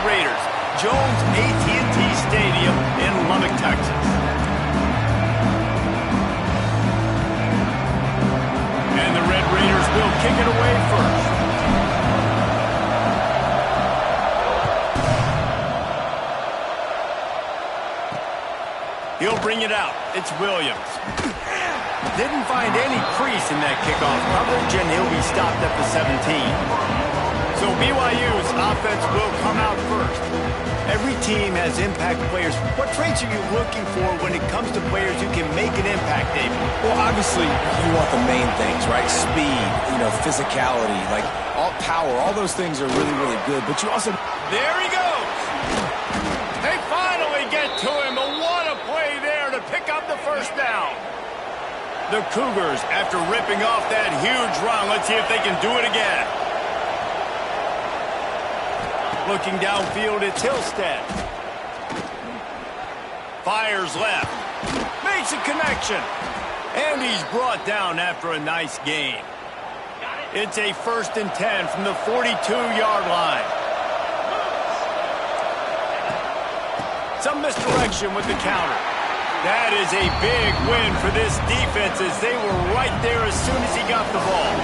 Raiders, Jones AT&T Stadium in Lubbock, Texas. And the Red Raiders will kick it away first. He'll bring it out. It's Williams. Didn't find any crease in that kickoff coverage, and he'll be stopped at the 17. So BYU's offense will come out first. Every team has impact players. What traits are you looking for when it comes to players who can make an impact, David? Well, obviously, you want the main things, right? Speed, physicality, like all power. All those things are really, really good. But you also... There he goes. They finally get to him. But what a play there to pick up the first down. The Cougars, after ripping off that huge run, let's see if they can do it again. Looking downfield, it's Hillstead. Fires left. Makes a connection. And he's brought down after a nice gain. It's a 1st and 10 from the 42-yard line. Some misdirection with the counter. That is a big win for this defense as they were right there as soon as he got the ball.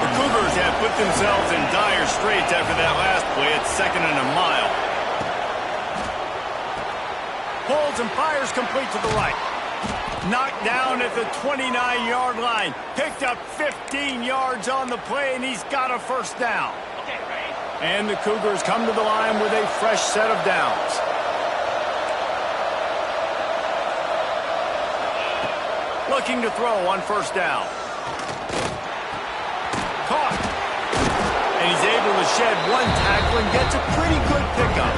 The Cougars have put themselves in dire straits after that last play at 2nd and a mile. Pulls and fires complete to the right. Knocked down at the 29-yard line. Picked up 15 yards on the play, and he's got a first down. And the Cougars come to the line with a fresh set of downs. Looking to throw on first down. Caught. And he's able to shed one tackle and gets a pretty good pickup.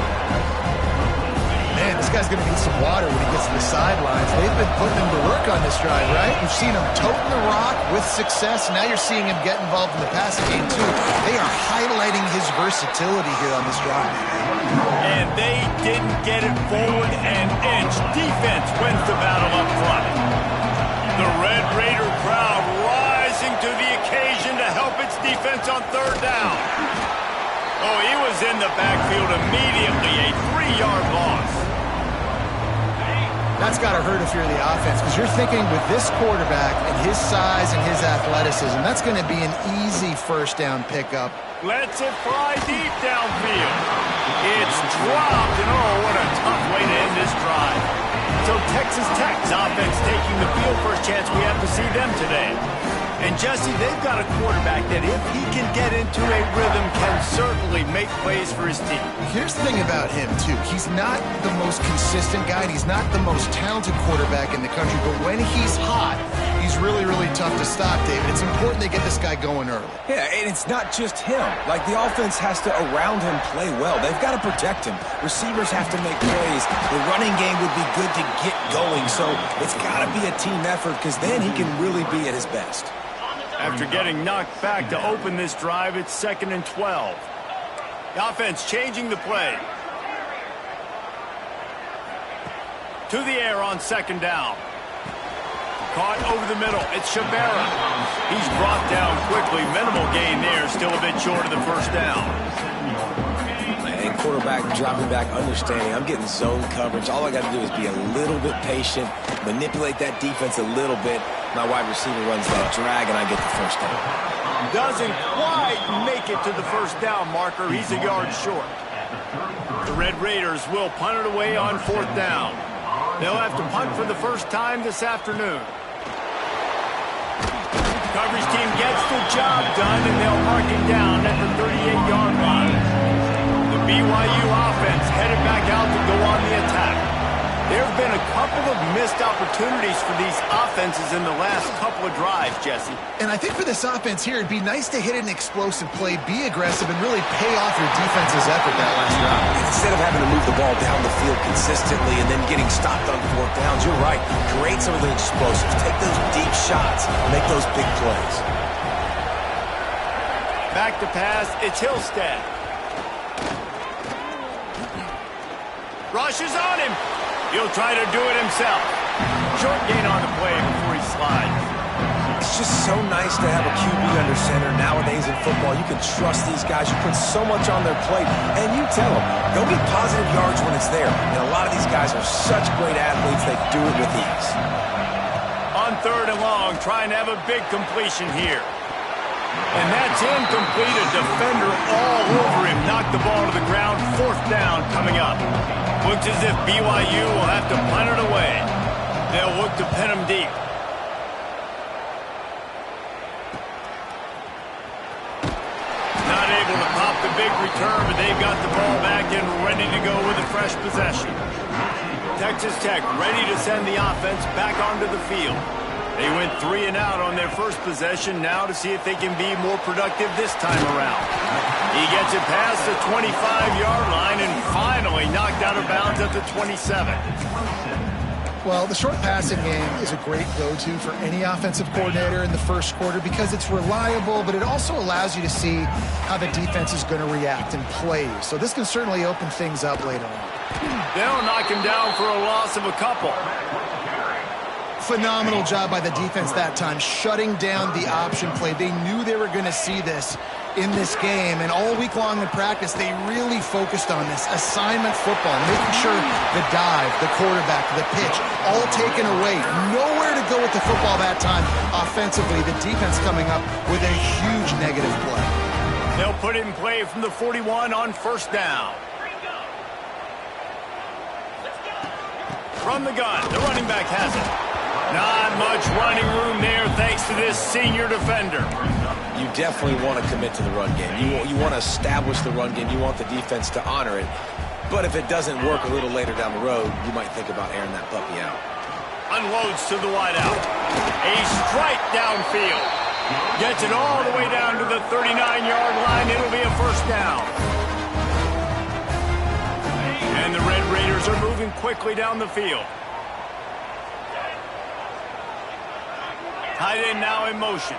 Man, this guy's going to need some water when he gets to the sidelines. They've been putting him to work on this drive, right? You've seen him toting the rock with success. Now you're seeing him get involved in the passing game, too. They are highlighting his versatility here on this drive. And they didn't get it forward an inch. Defense wins the battle up front. The Red Raider crowd rising to the occasion to help its defense on 3rd down. Oh, he was in the backfield immediately, a 3-yard loss. That's got to hurt if you're the offense, because you're thinking with this quarterback and his size and his athleticism, that's going to be an easy first down pickup. Lets it fly deep downfield. It's dropped, and oh, what a tough way to end this drive. So Texas Tech's offense taking the field. First chance we have to see them today. And Jesse, they've got a quarterback that if he can get into a rhythm can certainly make plays for his team. Here's the thing about him, too. He's not the most consistent guy, and he's not the most talented quarterback in the country, but when he's hot, he's really, really tough to stop, David. It's important they get this guy going early. Yeah, and it's not just him. Like, the offense has to, around him, play well. They've got to protect him. Receivers have to make plays. The running game would be good to get going, so it's got to be a team effort because then he can really be at his best. After getting knocked back to open this drive, it's 2nd and 12. The offense changing the play. To the air on 2nd down. Caught over the middle. It's Shabera. He's brought down quickly. Minimal gain there. Still a bit short of the first down. And quarterback dropping back, understanding I'm getting zone coverage. All I got to do is be a little bit patient, manipulate that defense a little bit. My wide receiver runs that drag, and I get the first down. Doesn't quite make it to the first down marker. He's a yard short. The Red Raiders will punt it away on 4th down. They'll have to punt for the first time this afternoon. Coverage team gets the job done, and they'll mark him down at the 38-yard line. The BYU offense headed back out to go on the attack. There have been a couple of missed opportunities for these offenses in the last couple of drives, Jesse. And I think for this offense here, it'd be nice to hit an explosive play, be aggressive, and really pay off your defense's effort that last drive. Instead of having to move the ball down the field consistently and then getting stopped on 4th downs, you're right. Create some of the explosives. Take those deep shots. Make those big plays. Back to pass. It's Hillstead. Rushes on him. He'll try to do it himself. Short gain on the play before he slides. It's just so nice to have a QB under center nowadays in football. You can trust these guys. You put so much on their plate, and you tell them, go get positive yards when it's there. And a lot of these guys are such great athletes, they do it with ease. On 3rd and long, trying to have a big completion here. And that's incomplete. A defender all over him. Knocked the ball to the ground. 4th down coming up. Looks as if BYU will have to punt it away. They'll look to pin him deep. Not able to pop the big return, but they've got the ball back and ready to go with a fresh possession. Texas Tech ready to send the offense back onto the field. They went 3 and out on their first possession, now to see if they can be more productive this time around. He gets it past the 25-yard line and finally knocked out of bounds at the 27. Well, the short passing game is a great go-to for any offensive coordinator in the first quarter because it's reliable, but it also allows you to see how the defense is going to react and play. So this can certainly open things up later on. They'll knock him down for a loss of a couple. Phenomenal job by the defense that time, shutting down the option play. They knew they were going to see this in this game, and all week long in practice, they really focused on this assignment football, making sure the dive, the quarterback, the pitch, all taken away. Nowhere to go with the football that time offensively. The defense coming up with a huge negative play. They'll put it in play from the 41 on 1st down. From the gun, the running back has it. Not much running room there thanks to this senior defender. You definitely want to commit to the run game. You want to establish the run game. You want the defense to honor it. But if it doesn't work a little later down the road, you might think about airing that puppy out. Unloads to the wideout. A strike downfield. Gets it all the way down to the 39-yard line. It'll be a 1st down. And the Red Raiders are moving quickly down the field. Tight end now in motion.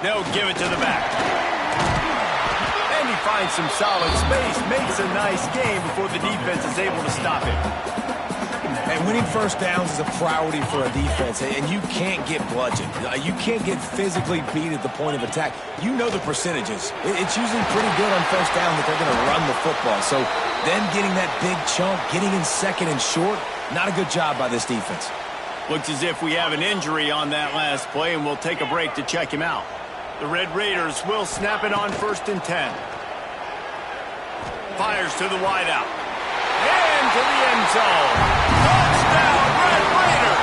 They'll give it to the back. And he finds some solid space, makes a nice game before the defense is able to stop him. And winning 1st downs is a priority for a defense, and you can't get bludgeoned. You can't get physically beat at the point of attack. You know the percentages. It's usually pretty good on 1st down that they're going to run the football. So them getting that big chunk, getting in 2nd and short, not a good job by this defense. Looks as if we have an injury on that last play, and we'll take a break to check him out. The Red Raiders will snap it on 1st and 10. Fires to the wideout. And to the end zone. Touchdown, Red Raiders!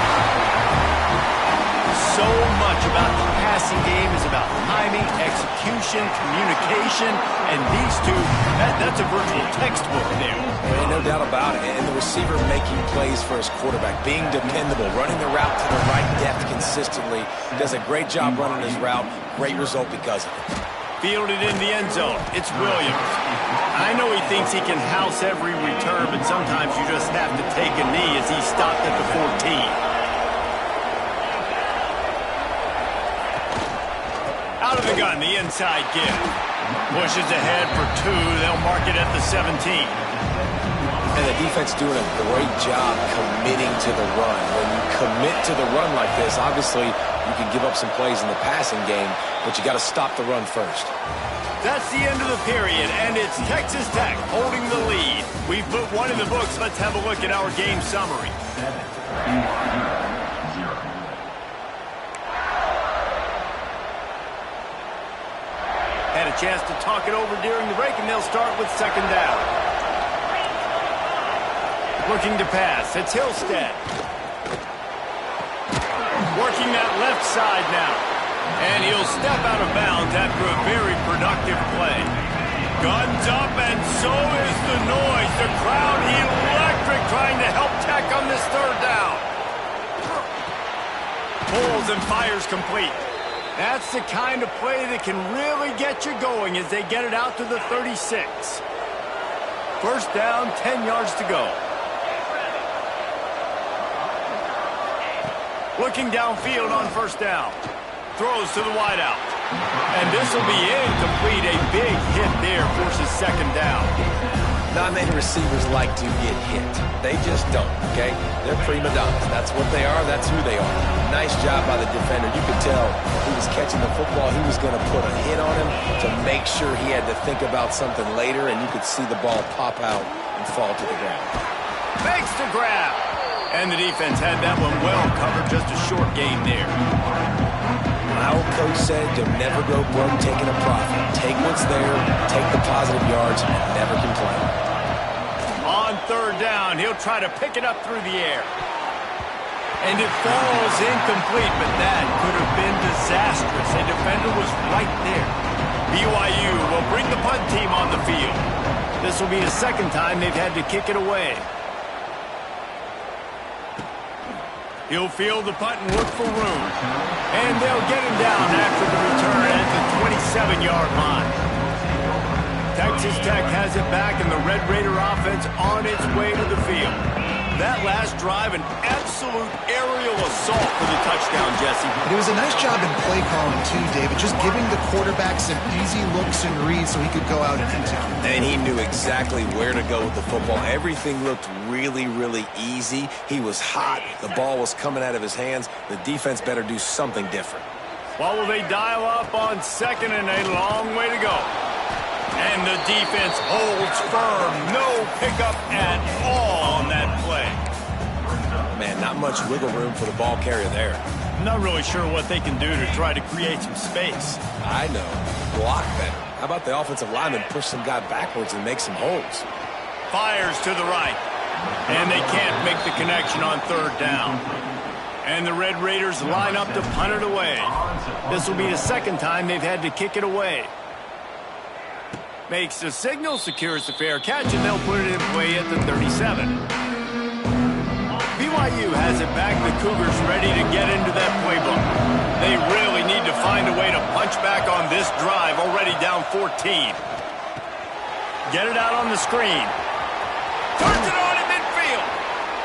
So much about the passing game is about timing, execution, communication, and these two, that's a virtual textbook there. And no doubt about it. And the receiver making plays for his quarterback, being dependable, running the route to the right depth consistently. Does a great job running his route. Great result because of it. Fielded in the end zone. It's Williams. I know he thinks he can house every return, but sometimes you just have to take a knee as he stopped at the 14. Out of the gun, the inside give. Pushes ahead for 2. They'll mark it at the 17. And the defense doing a great job committing to the run. When you commit to the run like this, obviously you can give up some plays in the passing game, but you got to stop the run first. That's the end of the period, and it's Texas Tech holding the lead. We've put one in the books. Let's have a look at our game summary. Had a chance to talk it over during the break, and they'll start with 2nd down. Looking to pass. It's Hillstead. Working that left side now. And he'll step out of bounds after a very productive play. Guns up, and so is the noise. The crowd electric trying to help Tech on this 3rd down. Pulls and fires complete. That's the kind of play that can really get you going as they get it out to the 36. 1st down, 10 yards to go. Looking downfield on 1st down. Throws to the wideout. And this will be incomplete. A big hit there forces 2nd down. Not many receivers like to get hit. They just don't, okay? They're prima donnas. That's what they are. That's who they are. Nice job by the defender. You could tell he was catching the football. He was going to put a hit on him to make sure he had to think about something later, and you could see the ball pop out and fall to the ground. Makes the grab. And the defense had that one well covered. Just a short gain there. My old coach said you'll never go broke taking a profit. Take what's there, take the positive yards, and never complain. On third down, he'll try to pick it up through the air. And it falls incomplete, but that could have been disastrous. A defender was right there. BYU will bring the punt team on the field. This will be the second time they've had to kick it away. He'll field the punt and look for room. And they'll get him down after the return at the 27-yard line. Texas Tech has it back, and the Red Raider offense on its way to the field. That last drive, an absolute aerial assault for the touchdown, Jesse. It was a nice job in play calling, too, David. Just giving the quarterback some easy looks and reads so he could go out and execute. And he knew exactly where to go with the football. Everything looked really, really easy. He was hot. The ball was coming out of his hands. The defense better do something different. Well, will they dial up on second and a long way to go? And the defense holds firm. No pickup at all on that play. Man, not much wiggle room for the ball carrier there. I'm not really sure what they can do to try to create some space. I know. Block better. How about the offensive lineman push some guy backwards and make some holes? Fires to the right. And they can't make the connection on third down. And the Red Raiders line up to punt it away. This will be the second time they've had to kick it away. Makes the signal, secures the fair catch, and they'll put it in play at the 37. BYU has it back. The Cougars ready to get into that playbook. They really need to find a way to punch back on this drive, already down 14. Get it out on the screen. Turns it on in midfield.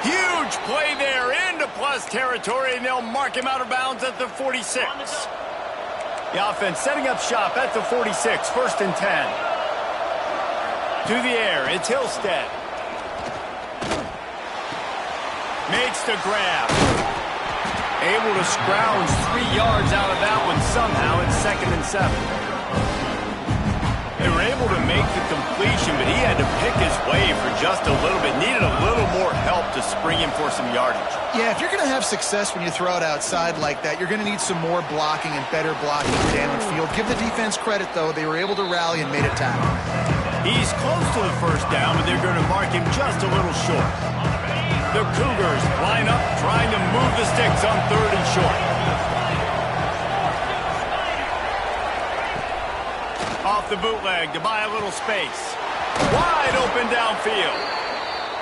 Huge play there into plus territory, and they'll mark him out of bounds at the 46. The offense setting up shop at the 46, 1st and 10. To the air, it's Hillstead. Makes the grab. Able to scrounge 3 yards out of that one somehow in 2nd and 7. They were able to make the completion, but he had to pick his way for just a little bit. Needed a little more help to spring him for some yardage. Yeah, if you're going to have success when you throw it outside like that, you're going to need some more blocking and better blocking downfield. Give the defense credit, though. They were able to rally and made a tackle. He's close to the first down, but they're going to mark him just a little short. The Cougars line up, trying to move the sticks on 3rd and short. Off the bootleg to buy a little space. Wide open downfield.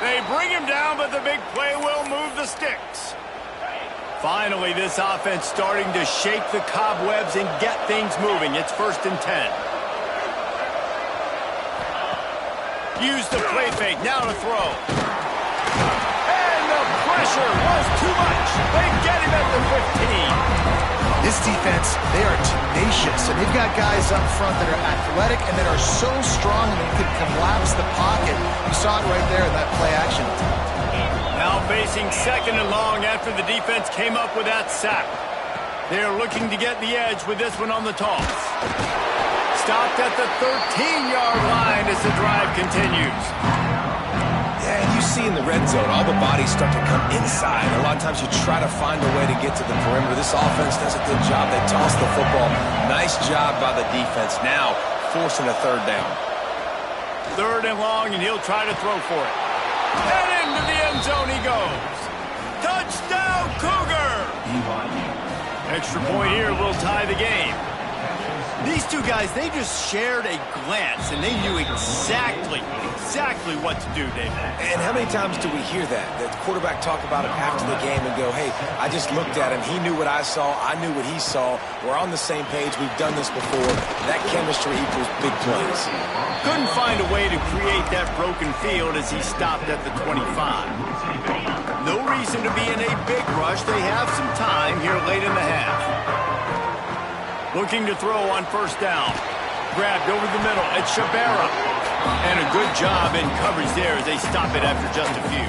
They bring him down, but the big play will move the sticks. Finally, this offense starting to shake the cobwebs and get things moving. It's 1st and 10. Use the play fake, now to throw. And the pressure was too much. They get him at the 15. This defense, they are tenacious, and they've got guys up front that are athletic and that are so strong that they can collapse the pocket. You saw it right there in that play action. Now facing 2nd and long after the defense came up with that sack. They're looking to get the edge with this one on the toss. Stopped at the 13-yard line as the drive continues. Yeah, and you see in the red zone, all the bodies start to come inside. A lot of times you try to find a way to get to the perimeter. This offense does a good job. They toss the football. Nice job by the defense. Now forcing a 3rd down. 3rd and long, and he'll try to throw for it. And into the end zone he goes. Touchdown, Cougar! Extra point here will tie the game. These two guys, they just shared a glance, and they knew exactly what to do, David. And how many times do we hear that? The quarterback talk about it after the game and go, hey, I just looked at him. He knew what I saw. I knew what he saw. We're on the same page. We've done this before. That chemistry equals big plays. Couldn't find a way to create that broken field as he stopped at the 25. No reason to be in a big rush. They have some time here late in the half. Looking to throw on 1st down. Grabbed over the middle. It's Shabera. And a good job in coverage there as they stop it after just a few.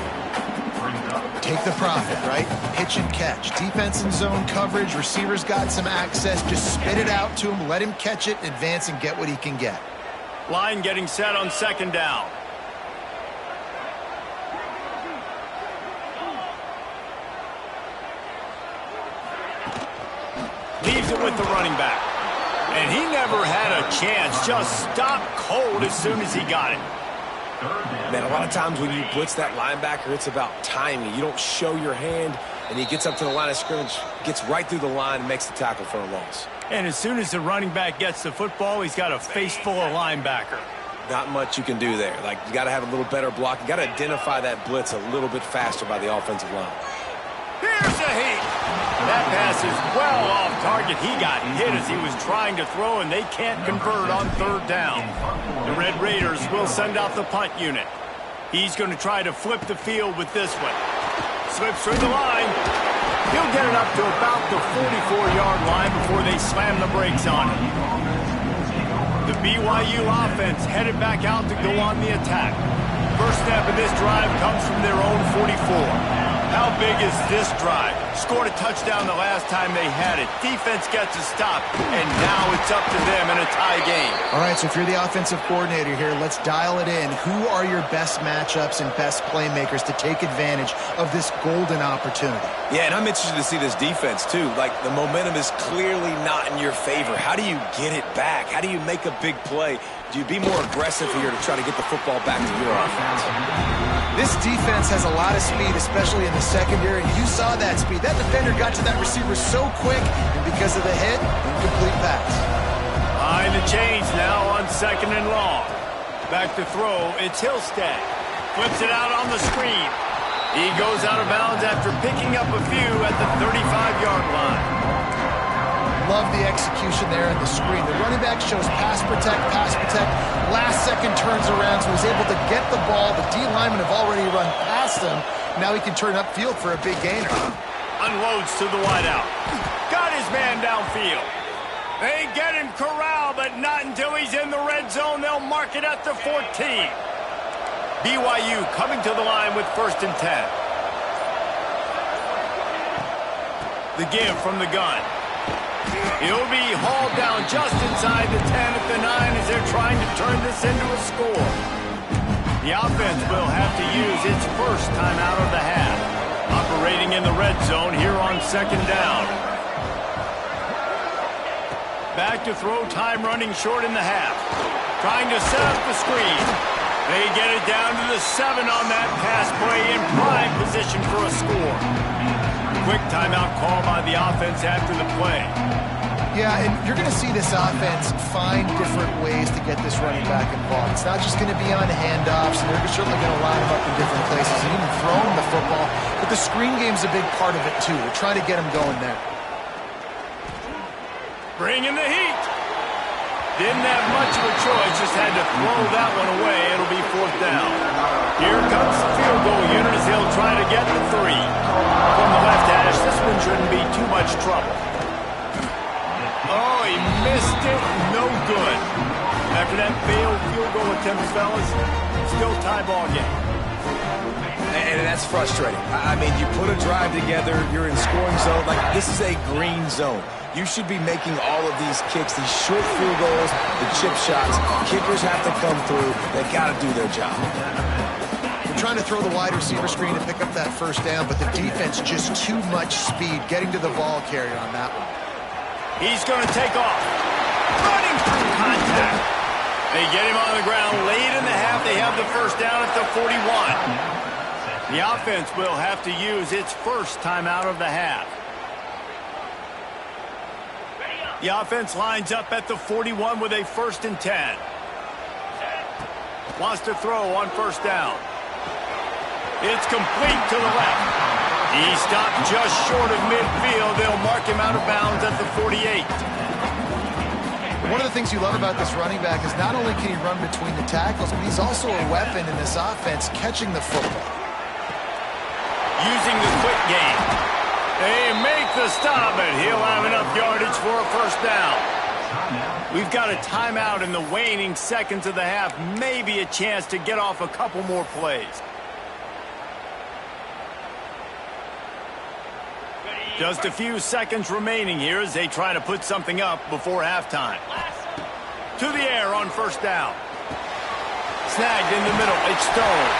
Take the profit, right? Pitch and catch. Defense and zone coverage. Receivers got some access. Just spit it out to him. Let him catch it, advance, and get what he can get. Line getting set on second down. Leaves it with the running back. And he never had a chance. Just stopped cold as soon as he got it. Man, a lot of times when you blitz that linebacker, it's about timing. You don't show your hand, and he gets up to the line of scrimmage, gets right through the line, and makes the tackle for a loss. And as soon as the running back gets the football, he's got a face full of linebacker. Not much you can do there. Like, you got to have a little better block. You got to identify that blitz a little bit faster by the offensive line. Here's a heat. That pass is well off target. He got hit as he was trying to throw, and they can't convert on third down. The Red Raiders will send out the punt unit. He's going to try to flip the field with this one. Slips through the line. He'll get it up to about the 44-yard line before they slam the brakes on him. The BYU offense headed back out to go on the attack. First step of this drive comes from their own 44. How big is this drive? Scored a touchdown the last time they had it. Defense gets a stop, and now it's up to them in a tie game. All right, so if you're the offensive coordinator here, let's dial it in. Who are your best matchups and best playmakers to take advantage of this golden opportunity? Yeah, and I'm interested to see this defense, too. Like, the momentum is clearly not in your favor. How do you get it back? How do you make a big play? Do you be more aggressive here to try to get the football back to your offense? This defense has a lot of speed, especially in the secondary. You saw that speed. That defender got to that receiver so quick, and because of the hit, incomplete pass. Behind the chains now on second and long. Back to throw, it's Hillstead. Flips it out on the screen. He goes out of bounds after picking up a few at the 35-yard line. Love the execution there on the screen. The running back shows pass protect. Last second turns around, so he's able to get the ball. The D linemen have already run past him. Now he can turn upfield for a big gainer. Unloads to the wideout. Got his man downfield. They get him corralled, but not until he's in the red zone. They'll mark it at the 14. BYU coming to the line with 1st and 10. The give from the gun. He'll be hauled down just inside the 10 at the 9 as they're trying to turn this into a score. The offense will have to use its first time out of the half. Operating in the red zone here on second down. Back to throw, time running short in the half. Trying to set up the screen. They get it down to the 7 on that pass play in prime position for a score. Quick timeout call by the offense after the play. Yeah, and you're going to see this offense find different ways to get this running back involved. It's not just going to be on handoffs, and they're certainly going to line him up in different places and even throw him the football. But the screen game's a big part of it, too. They're trying to get him going there. Bringing the heat. Didn't have much of a choice, just had to throw that one away. It'll be 4th down. Here comes the field goal unit as he'll try to get the 3. From the left hash, this one shouldn't be too much trouble. Oh, he missed it. No good. After that failed field goal attempt, fellas, still tie ball game. And that's frustrating. I mean, you put a drive together, you're in scoring zone. Like, this is a green zone. You should be making all of these kicks, these short field goals, the chip shots. Kickers have to come through. They got to do their job. They're trying to throw the wide receiver screen to pick up that first down, but the defense just too much speed getting to the ball carrier on that one. He's going to take off. Running through contact. They get him on the ground late in the half. They have the first down at the 41. The offense will have to use its first timeout of the half. The offense lines up at the 41 with a 1st and 10. Wants to throw on first down. It's complete to the left. He stopped just short of midfield. They'll mark him out of bounds at the 48. One of the things you love about this running back is not only can he run between the tackles, but he's also a weapon in this offense catching the football. Using the quick game. They make the stop, and he'll have enough yardage for a first down. We've got a timeout in the waning seconds of the half. Maybe a chance to get off a couple more plays. Just a few seconds remaining here as they try to put something up before halftime. To the air on first down. Snagged in the middle. It's Stone.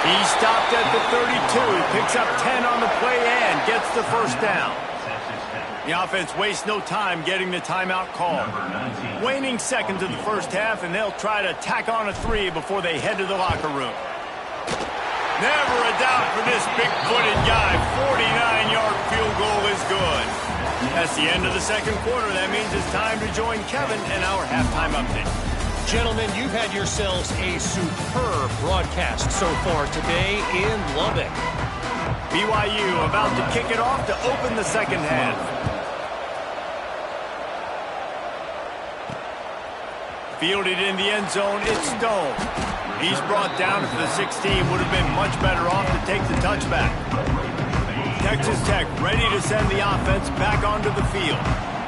He stopped at the 32. Picks up 10 on the play and gets the first down. The offense wastes no time getting the timeout called. Waning seconds of the first half, and they'll try to tack on a 3 before they head to the locker room. Never a doubt for this big-footed guy. 49-yard field goal is good. That's the end of the second quarter. That means it's time to join Kevin and our halftime update. Gentlemen, you've had yourselves a superb broadcast so far today in Lubbock. BYU about to kick it off to open the second half. Fielded in the end zone, it's Stone. He's brought down at the 16. Would have been much better off to take the touchback. Texas Tech ready to send the offense back onto the field.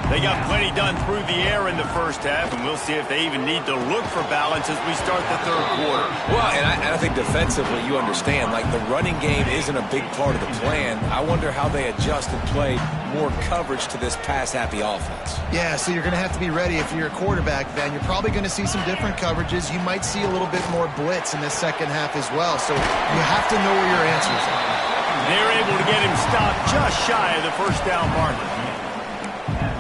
They got plenty done through the air in the first half, and we'll see if they even need to look for balance as we start the third quarter. Well, and I think defensively, you understand, like the running game isn't a big part of the plan. I wonder how they adjust and play more coverage to this pass-happy offense. Yeah, so you're going to have to be ready if you're a quarterback, Ben. You're probably going to see some different coverages. You might see a little bit more blitz in the second half as well, so you have to know where your answers are. They're able to get him stopped just shy of the first down marker.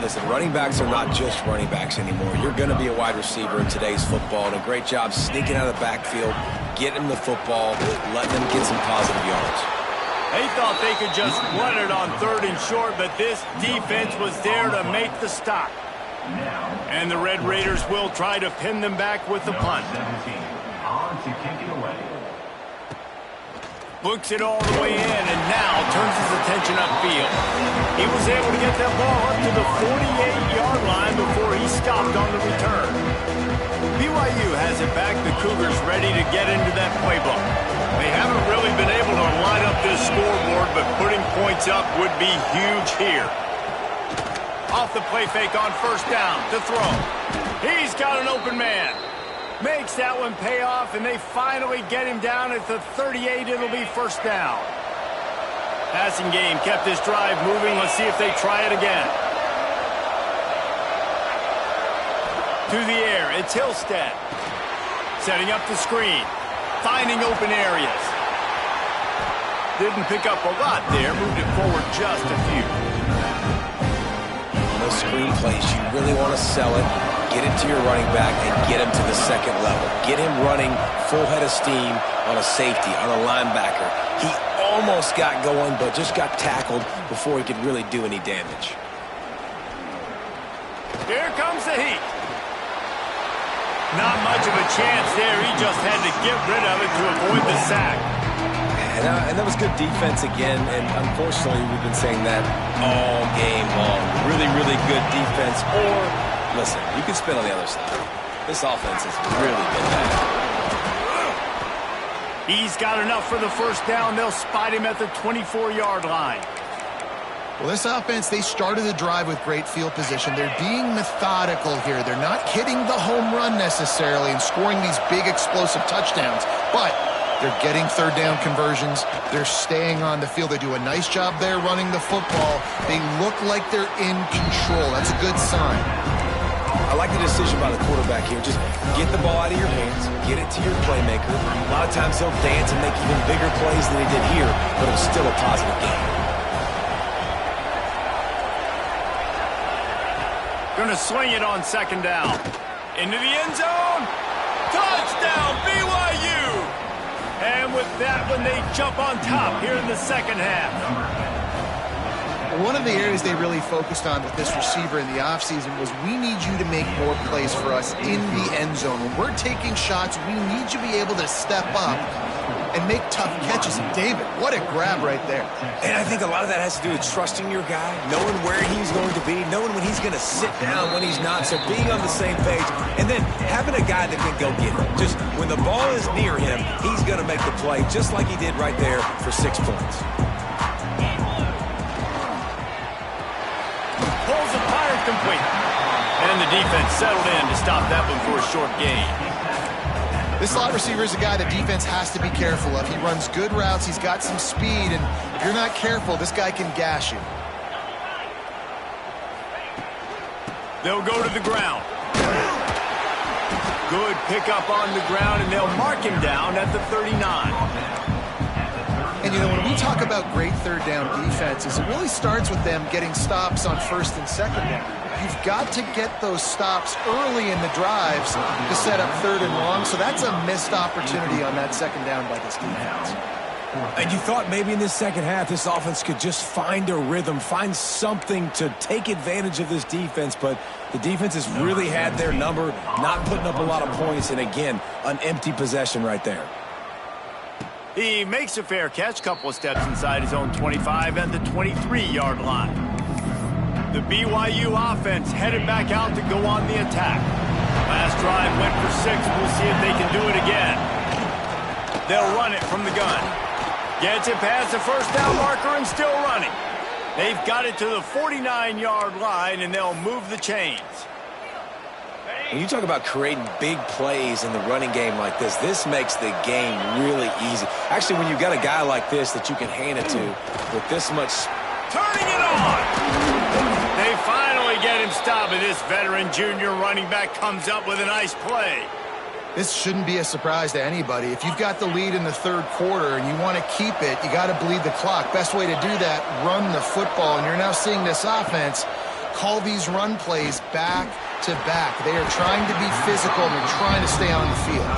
Listen, running backs are not just running backs anymore. You're going to be a wide receiver in today's football, and a great job sneaking out of the backfield, getting them the football, letting them get some positive yards. They thought they could just run it on third and short, but this defense was there to make the stop. And the Red Raiders will try to pin them back with the punt. Looks it all the way in, and now turns his attention upfield. He was able to get that ball up to the 48-yard line before he stopped on the return. BYU has it back. The Cougars ready to get into that playbook. They haven't really been able to line up this scoreboard, but putting points up would be huge here. Off the play fake on first down to throw. He's got an open man. Makes that one pay off, and they finally get him down at the 38. It'll be first down. Passing game kept this drive moving. Let's see if they try it again. To the air, it's Hillstead. Setting up the screen. Finding open areas. Didn't pick up a lot there. Moved it forward just a few. Those screen plays, you really want to sell it. Get it to your running back and get him to the second level. Get him running full head of steam on a safety, on a linebacker. He almost got going, but just got tackled before he could really do any damage. Here comes the heat. Not much of a chance there. He just had to get rid of it to avoid the sack. And that was good defense again, and unfortunately we've been saying that all game long. Really, really good defense. Or, listen, you can spin on the other side. This offense has really been bad. He's got enough for the first down. They'll spot him at the 24-yard line. Well, this offense, they started the drive with great field position. They're being methodical here. They're not hitting the home run necessarily and scoring these big explosive touchdowns, but they're getting third down conversions. They're staying on the field. They do a nice job there running the football. They look like they're in control. That's a good sign. I like the decision by the quarterback here. Just get the ball out of your hands, get it to your playmaker. A lot of times he'll dance and make even bigger plays than he did here, but it's still a positive game. Going to sling it on second down. Into the end zone. Touchdown, BYU! And with that one, they jump on top here in the second half. One of the areas they really focused on with this receiver in the offseason was we need you to make more plays for us in the end zone. When we're taking shots, we need you to be able to step up and make tough catches. And David, what a grab right there. And I think a lot of that has to do with trusting your guy, knowing where he's going to be, knowing when he's going to sit down, when he's not, so being on the same page, and then having a guy that can go get it. Just when the ball is near him, he's going to make the play, just like he did right there for 6 points. Pulls a fire complete. And And the defense settled in to stop that one for a short gain. This slot receiver is a guy the defense has to be careful of. He runs good routes. He's got some speed, and if you're not careful, this guy can gash you. They'll go to the ground. Good pickup on the ground, and they'll mark him down at the 39. And, you know, when we talk about great third down defenses, it really starts with them getting stops on first and second down. You've got to get those stops early in the drives to set up third and long, so that's a missed opportunity on that second down by this defense. And you thought maybe in this second half this offense could just find a rhythm, find something to take advantage of this defense, but the defense has really had their number, not putting up a lot of points, and again, an empty possession right there. He makes a fair catch, couple of steps inside his own 25 at the 23-yard line. The BYU offense headed back out to go on the attack. Last drive went for 6. We'll see if they can do it again. They'll run it from the gun. Gets it past the first down marker and still running. They've got it to the 49-yard line, and they'll move the chains. When you talk about creating big plays in the running game like this makes the game really easy. Actually, when you've got a guy like this that you can hand it to with this much... Turning it on! They finally get him stopped, and this veteran junior running back comes up with a nice play. This shouldn't be a surprise to anybody. If you've got the lead in the third quarter and you want to keep it, you got to bleed the clock. Best way to do that, run the football. And you're now seeing this offense call these run plays back to back. They are trying to be physical and they're trying to stay on the field.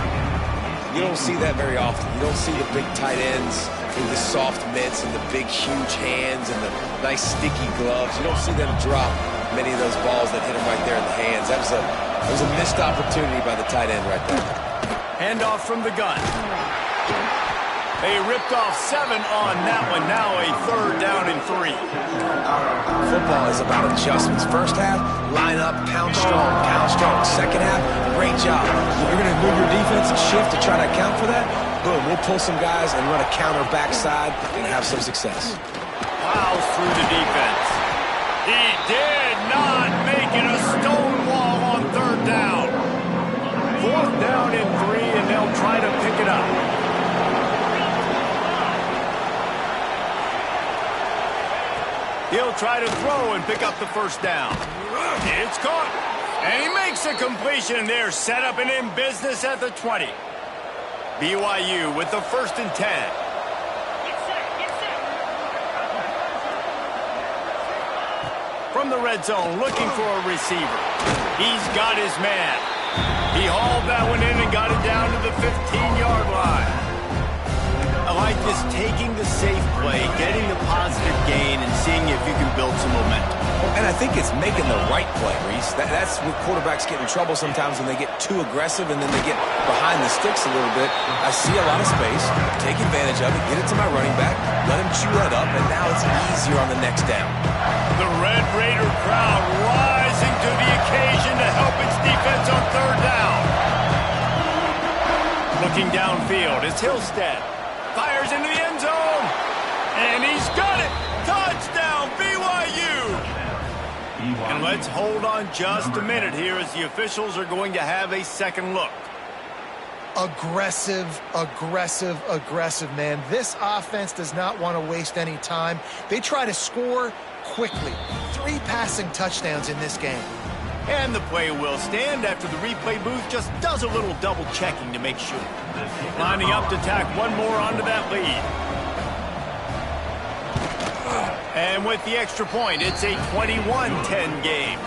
You don't see that very often. You don't see the big tight ends with the soft mitts and the big, huge hands and the nice, sticky gloves. You don't see them drop many of those balls that hit them right there in the hands. That was a missed opportunity by the tight end right there. Handoff from the gun. They ripped off 7 on that one. Now a third down and 3. Football is about adjustments. First half, line up, pound strong, pound strong. Second half, great job. If you're going to move your defense and shift to try to account for that, boom, we'll pull some guys and run a counter backside and have some success. Plows through the defense. He did not make it a stone wall on third down. Fourth down and 3, and they'll try to pick it up. He'll try to throw and pick up the first down. It's caught. And he makes a completion. They're set up and in business at the 20. BYU with the 1st and 10. From the red zone, looking for a receiver. He's got his man. He hauled that one in and got it down to the 15-yard line. I like this, taking the safe play, getting the positive gain, and seeing if you can build some momentum. And I think it's making the right play, Reese. That's where quarterbacks get in trouble sometimes when they get too aggressive and then they get behind the sticks a little bit. I see a lot of space, take advantage of it, get it to my running back, let him chew that up, and now it's easier on the next down. The Red Raider crowd rising to the occasion to help its defense on third down. Looking downfield, it's Hillstead. Fires into the end zone. And he's got it. Touchdown, BYU. And let's hold on just a minute here as the officials are going to have a second look. Aggressive, aggressive, aggressive, man. This offense does not want to waste any time. They try to score quickly. 3 passing touchdowns in this game. And the play will stand after the replay booth just does a little double checking to make sure. Lining up to tack one more onto that lead. And with the extra point, it's a 21-10 game.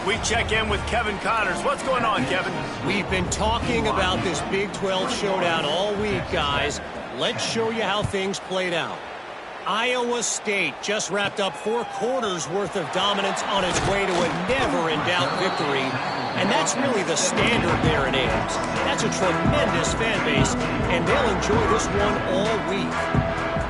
We check in with Kevin Connors. What's going on, Kevin? We've been talking about this Big 12 showdown all week, guys. Let's show you how things played out. Iowa State just wrapped up 4 quarters worth of dominance on its way to a never-in-doubt victory. And that's really the standard there in Ames. That's a tremendous fan base, and they'll enjoy this one all week.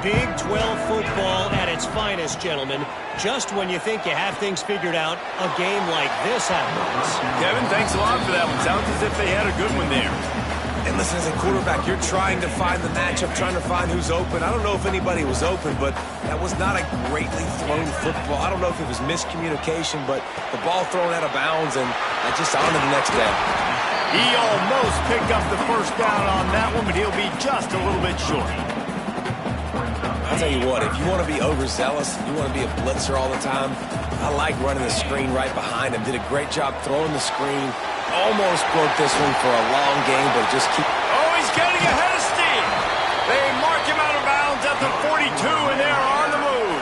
Big 12 football at its finest, gentlemen. Just when you think you have things figured out, a game like this happens. Kevin, thanks a lot for that one. Sounds as if they had a good one there. And listen, as a quarterback, you're trying to find the matchup, trying to find who's open. I don't know if anybody was open, but that was not a greatly thrown football. I don't know if it was miscommunication, but the ball thrown out of bounds, and just on to the next down. He almost picked up the first down on that one, but he'll be just a little bit short. I'll tell you what, if you want to be overzealous, you want to be a blitzer all the time, I like running the screen right behind him. Did a great job throwing the screen. Almost broke this one for a long game, but just keep... Oh, he's getting ahead of steam. They mark him out of bounds at the 42, and they're on the move.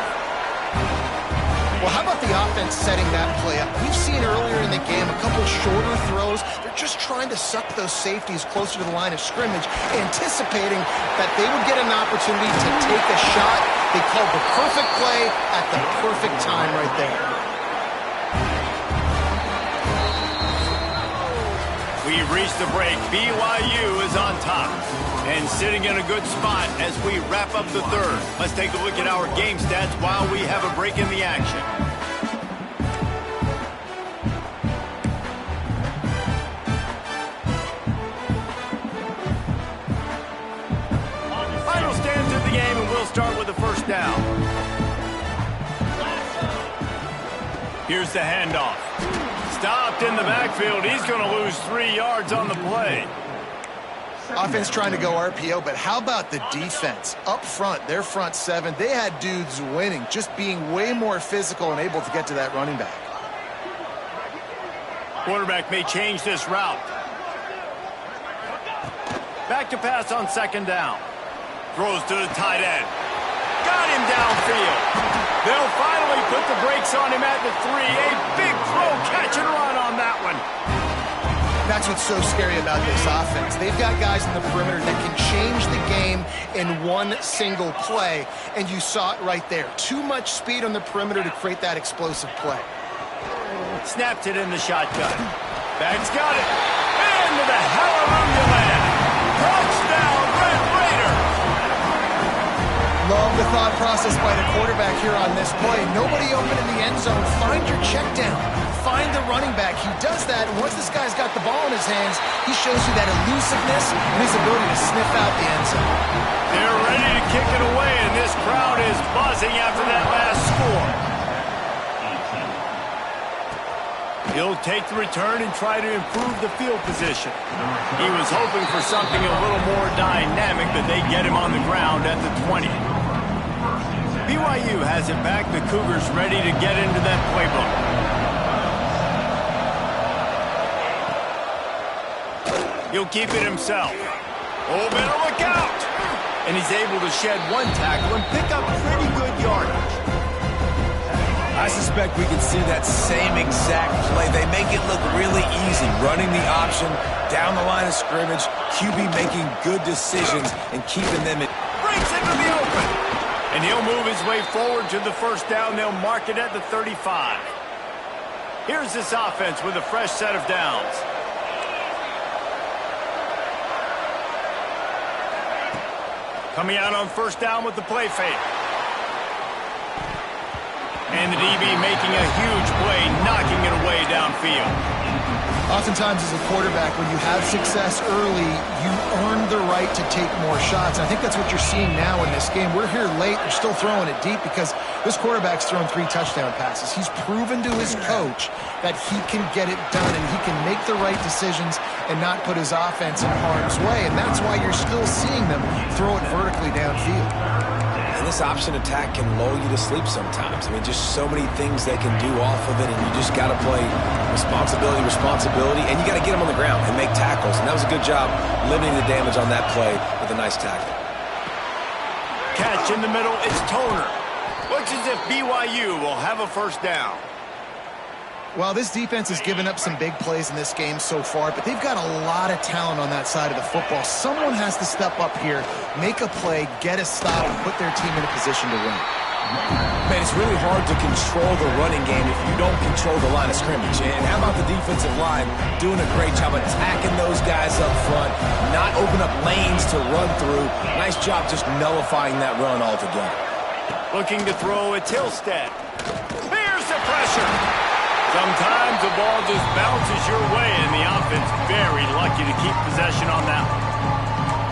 Well, how about the offense setting that play up? We've seen earlier in the game a couple shorter throws. They're just trying to suck those safeties closer to the line of scrimmage, anticipating that they would get an opportunity to take a shot. They called the perfect play at the perfect time right there. We've reached the break. BYU is on top and sitting in a good spot as we wrap up the third. Let's take a look at our game stats while we have a break in the action. Final stands of the game, and we'll start with the first down. Here's the handoff. Stopped in the backfield. He's going to lose 3 yards on the play. Offense trying to go RPO, but how about the defense? Up front, their front seven, they had dudes winning, just being way more physical and able to get to that running back. Quarterback may change this route. Back to pass on second down. Throws to the tight end. Got him downfield. They'll finally put the brakes on him at the 3. A big throw, catch and run on that one. That's what's so scary about this offense. They've got guys in the perimeter that can change the game in one single play, and you saw it right there. Too much speed on the perimeter to create that explosive play. Snapped it in the shotgun. Bag's got it. Into the hallelujah land. Touchdown, Red Raider. Love the thought process by the quarterback here on this play. Nobody open in the end zone. Find your check down. Find the running back. He does that, and once this guy's got the ball in his hands, he shows you that elusiveness and his ability to sniff out the end zone. They're ready to kick it away, and this crowd is buzzing after that last score. He'll take the return and try to improve the field position. He was hoping for something a little more dynamic, but they get him on the ground at the 20. BYU has it back. The Cougars ready to get into that playbook. He'll keep it himself. Oh, better look out! And he's able to shed one tackle and pick up pretty good yardage. I suspect we can see that same exact play. They make it look really easy, running the option down the line of scrimmage, QB making good decisions and keeping them in. Breaks into the open. And he'll move his way forward to the first down. They'll mark it at the 35. Here's this offense with a fresh set of downs. Coming out on first down with the play fake. And the DB making a huge play, knocking it away downfield. Oftentimes as a quarterback, when you have success early, you earn the right to take more shots. I think that's what you're seeing now in this game. We're here late. They're still throwing it deep because this quarterback's thrown 3 touchdown passes. He's proven to his coach that he can get it done and he can make the right decisions and not put his offense in harm's way. And that's why you're still seeing them throw it vertically downfield. And this option attack can lull you to sleep sometimes. I mean, just so many things they can do off of it, and you just got to play responsibility, and you got to get them on the ground and make tackles. And that was a good job limiting the damage on that play with a nice tackle. Catch in the middle, it's Toner. Looks as if BYU will have a first down. Well, this defense has given up some big plays in this game so far, but they've got a lot of talent on that side of the football. Someone has to step up here, make a play, get a stop, and put their team in a position to win. Man, it's really hard to control the running game if you don't control the line of scrimmage. And how about the defensive line doing a great job attacking those guys up front, not open up lanes to run through. Nice job just nullifying that run altogether. Looking to throw at Tilstead. Here's the pressure. Sometimes the ball just bounces your way, and the offense very lucky to keep possession on that one.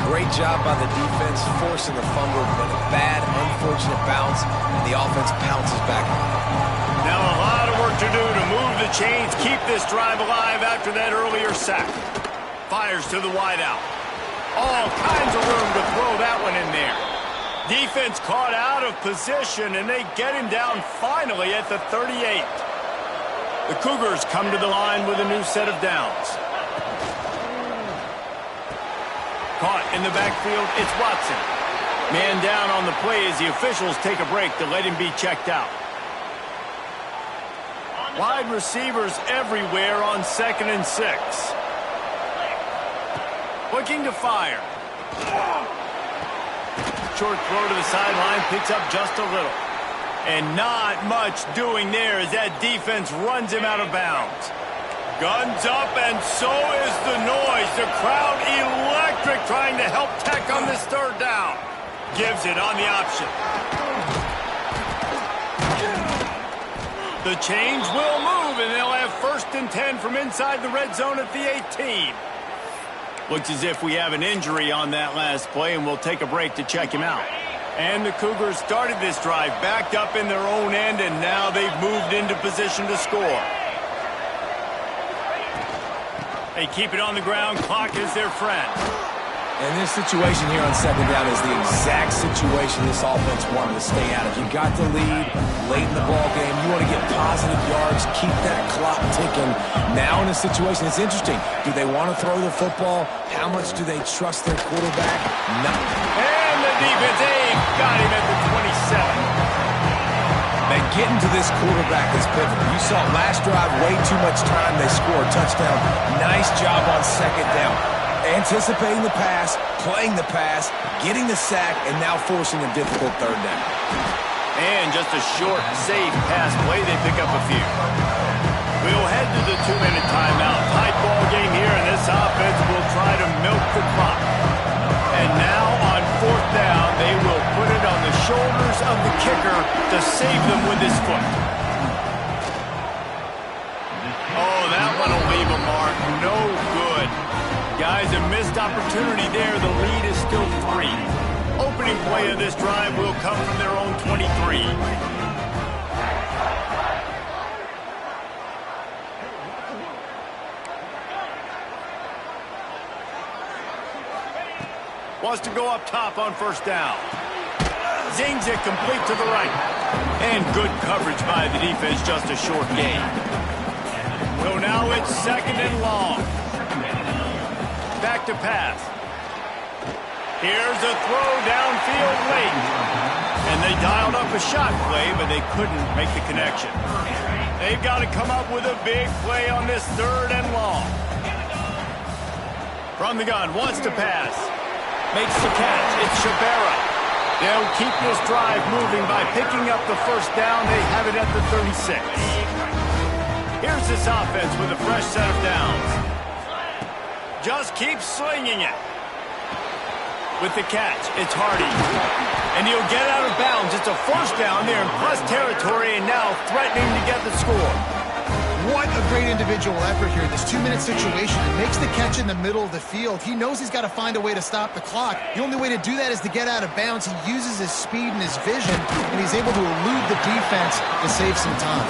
Great job by the defense, forcing the fumble, but a bad, unfortunate bounce, and the offense pounces back. Now a lot of work to do to move the chains, keep this drive alive after that earlier sack. Fires to the wideout. All kinds of room to throw that one in there. Defense caught out of position, and they get him down finally at the 38. The Cougars come to the line with a new set of downs. Caught in the backfield, it's Watson. Man down on the play as the officials take a break to let him be checked out. Wide receivers everywhere on 2nd and 6. Looking to fire. Short throw to the sideline, picks up just a little. And not much doing there as that defense runs him out of bounds. Guns up, and so is the noise. The crowd electric, trying to help Tech on this 3rd down. Gives it on the option. The change will move, and they'll have 1st and 10 from inside the red zone at the 18. Looks as if we have an injury on that last play, and we'll take a break to check him out. And the Cougars started this drive backed up in their own end, and now they've moved into position to score. They keep it on the ground. Clock is their friend. And this situation here on 2nd down is the exact situation this offense wanted to stay out of. You got the lead late in the ball game. You want to get positive yards, keep that clock ticking. Now in a situation, it's interesting. Do they want to throw the football? How much do they trust their quarterback? No. And the defense, got him at the 27. Man, getting to this quarterback is pivotal. You saw last drive, way too much time. They score a touchdown. Nice job on 2nd down. Anticipating the pass, playing the pass, getting the sack, and now forcing a difficult 3rd down. And just a short, safe pass play. They pick up a few. We'll head to the 2-minute timeout. Tight ball game here, and this offense will try to milk the clock. And now on 4th down, they will put it on the shoulders of the kicker to save them with his foot. Oh, that one will leave a mark. No good. Guys, a missed opportunity there. The lead is still 3. Opening play of this drive will come from their own 23. Wants to go up top on 1st down. Zings it complete to the right. And good coverage by the defense, just a short gain. So now it's 2nd and long. Back to pass. Here's a throw downfield late. And they dialed up a shot play, but they couldn't make the connection. They've got to come up with a big play on this 3rd and long. From the gun, wants to pass. Makes the catch. It's Shabera. They'll keep this drive moving by picking up the 1st down. They have it at the 36. Here's this offense with a fresh set of downs. Just keep slinging it. With the catch, it's Hardy. And he'll get out of bounds. It's a 1st down there in plus territory, and now threatening to get the score. What a great individual effort here. This 2-minute situation. It makes the catch in the middle of the field. He knows he's got to find a way to stop the clock. The only way to do that is to get out of bounds. He uses his speed and his vision, and he's able to elude the defense to save some time.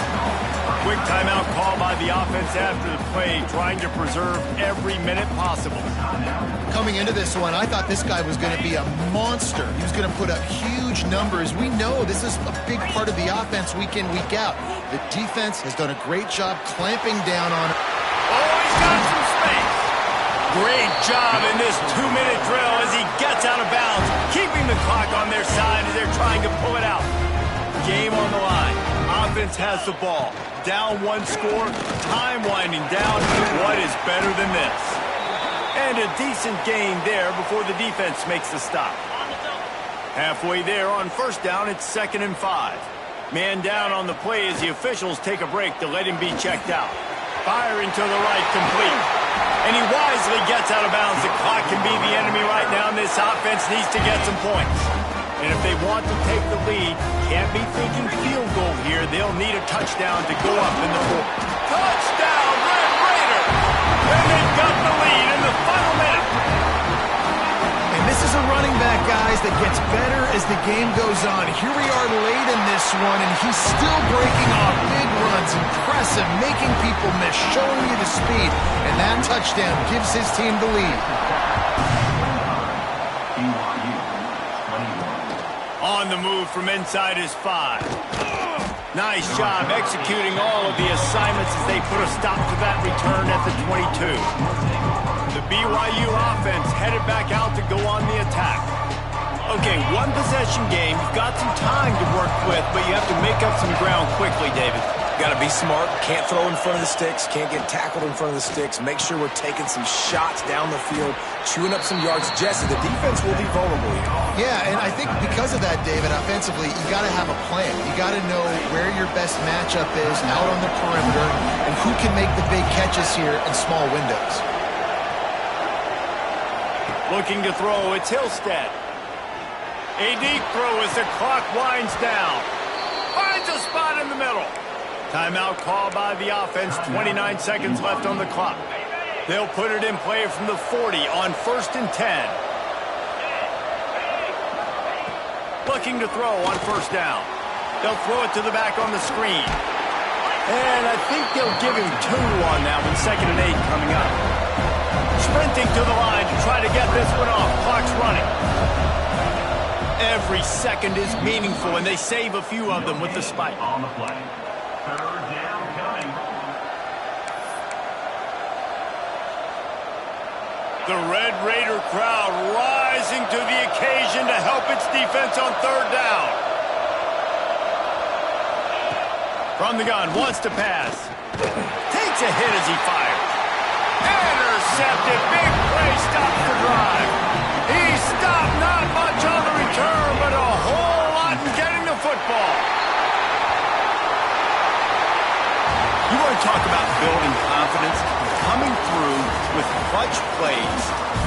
Quick timeout call by the offense after the play, trying to preserve every minute possible. Coming into this one, I thought this guy was going to be a monster. He was going to put up huge numbers. We know this is a big part of the offense week in, week out. The defense has done a great job clamping down on it. Oh, he's got some space. Great job in this 2-minute drill as he gets out of bounds, keeping the clock on their side as they're trying to pull it out. Game on the line. Offense has the ball. Down 1 score, time winding down. What is better than this? And a decent gain there before the defense makes the stop. Halfway there on 1st down, it's 2nd and 5. Man down on the play as the officials take a break to let him be checked out. Firing to the right, complete. And he wisely gets out of bounds. The clock can be the enemy right now, and this offense needs to get some points. And if they want to take the lead, can't be thinking field goal here. They'll need a touchdown to go up in the 4th. Touchdown, Red Raiders! And they've got the lead in the final minute. And this is a running back, guys, that gets better as the game goes on. Here we are late in this one, and he's still breaking off big runs. Impressive, making people miss, showing you the speed. And that touchdown gives his team the lead. On the move from inside his 5. Nice job executing all of the assignments as they put a stop to that return at the 22. The BYU offense headed back out to go on the attack. Okay, one possession game. You've got some time to work with, but you have to make up some ground quickly, David. Got to be smart. Can't throw in front of the sticks. Can't get tackled in front of the sticks. Make sure we're taking some shots down the field, chewing up some yards. Jesse, the defense will be vulnerable here. Yeah, and I think because of that, David, offensively, you got to have a plan. You got to know where your best matchup is out on the perimeter and who can make the big catches here in small windows. Looking to throw, it's Hillstead. A deep throw as the clock winds down. Finds a spot in the middle. Timeout called by the offense, 29 seconds left on the clock. They'll put it in play from the 40 on 1st and 10. Looking to throw on 1st down. They'll throw it to the back on the screen. And I think they'll give him 2 on that one, 2nd and 8 coming up. Sprinting to the line to try to get this one off. Clock's running. Every second is meaningful, and they save a few of them with the spike. On the play. 3rd down coming. The Red Raider crowd rising to the occasion to help its defense on 3rd down. From the gun, wants to pass. Takes a hit as he fires. Intercepted. Big play, stops the drive. He stopped not much on the return, but a whole lot in getting the football. You want to talk about building confidence? Coming through with clutch plays,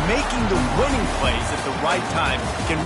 making the winning plays at the right time can